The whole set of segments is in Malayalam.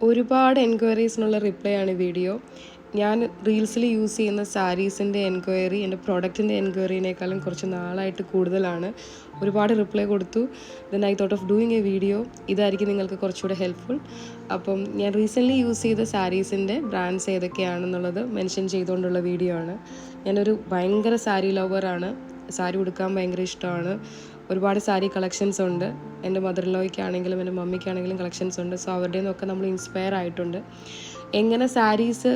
ഒരുപാട് എൻക്വയറീസിനുള്ള റിപ്ലൈ ആണ് വീഡിയോ. ഞാൻ റീൽസിൽ യൂസ് ചെയ്യുന്ന സാരീസിൻ്റെ എൻക്വയറി എൻ്റെ പ്രോഡക്റ്റിൻ്റെ എൻക്വയറിനേക്കാളും കുറച്ച് നാളായിട്ട് കൂടുതലാണ്. ഒരുപാട് റിപ്ലൈ കൊടുത്തു. Then I thought of doing A video. ഇതായിരിക്കും നിങ്ങൾക്ക് കുറച്ചുകൂടെ ഹെൽപ്ഫുൾ. അപ്പം ഞാൻ റീസെൻ്റ്ലി യൂസ് ചെയ്ത സാരീസിൻ്റെ ബ്രാൻഡ്സ് ഏതൊക്കെയാണെന്നുള്ളത് മെൻഷൻ ചെയ്തുകൊണ്ടുള്ള വീഡിയോ ആണ്. ഞാനൊരു ഭയങ്കര സാരി ലവറാണ്. സാരി ഉടുക്കാൻ ഭയങ്കര ഇഷ്ടമാണ്. ഒരുപാട് സാരി കളക്ഷൻസ് ഉണ്ട്. എൻ്റെ മദർ ഇൻ ലോയ്ക്കാണെങ്കിലും എൻ്റെ മമ്മിക്കാണെങ്കിലും കളക്ഷൻസ് ഉണ്ട്. സോ അവരുടെ നിന്നൊക്കെ നമ്മൾ ഇൻസ്പയർ ആയിട്ടുണ്ട്. എങ്ങനെ സാരീസ്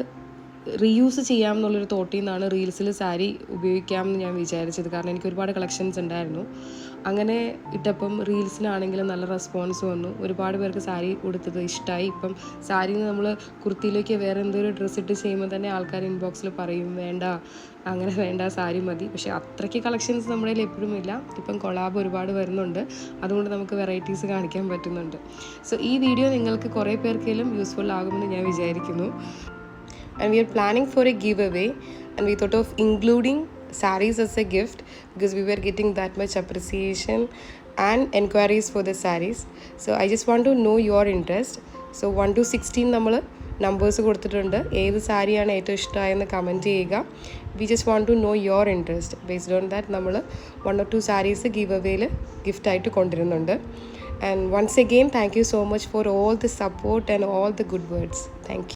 റീയൂസ് ചെയ്യാം എന്നുള്ളൊരു തോട്ടിൽ നിന്നാണ് റീൽസിൽ സാരി ഉപയോഗിക്കാമെന്ന് ഞാൻ വിചാരിച്ചത്. കാരണം എനിക്ക് ഒരുപാട് കളക്ഷൻസ് ഉണ്ടായിരുന്നു. അങ്ങനെ ഇട്ടപ്പം റീൽസിനാണെങ്കിലും നല്ല റെസ്പോൺസ് വന്നു. ഒരുപാട് പേർക്ക് സാരി ഉടുത്തത് ഇഷ്ടമായി. ഇപ്പം സാരിയിൽ നിന്ന് നമ്മൾ കുർത്തിയിലേക്ക് വേറെ എന്തൊരു ഡ്രസ്സ് ഇട്ട് ചെയ്യുമ്പോൾ തന്നെ ആൾക്കാർ ഇൻബോക്സിൽ പറയും വേണ്ട, അങ്ങനെ വേണ്ട, സാരി മതി. പക്ഷേ അത്രയ്ക്ക് കളക്ഷൻസ് നമ്മുടെ കയ്യിൽ എപ്പോഴും ഇല്ല. ഇപ്പം കൊളാബ് ഒരുപാട് വരുന്നുണ്ട്. അതുകൊണ്ട് നമുക്ക് വെറൈറ്റീസ് കാണിക്കാൻ പറ്റുന്നുണ്ട്. സോ ഈ വീഡിയോ നിങ്ങൾക്ക് കുറേ പേർക്കെങ്കിലും യൂസ്ഫുൾ ആകുമെന്ന് ഞാൻ വിചാരിക്കുന്നു. And we are planning for a giveaway, and we thought of including sarees as a gift because we were getting that much appreciation and enquiries for the sarees. So I just want to know your interest. So 1 to 16 നമ്മൾ നമ്പേഴ്സ് കൊടുത്തിട്ടുണ്ട്. ഏത് സാരിയാണ് ഏറ്റവും ഇഷ്ടമായെന്ന് കമൻറ്റ് ചെയ്യുക. We just want to know your interest. Based on that നമ്മൾ 1 or 2 സാരീസ് ഗിവ് അവേയിൽ ഗിഫ്റ്റായിട്ട് കൊണ്ടുവരുന്നുണ്ട്. And once again, thank you so much for all the support and all the good words. Thank you.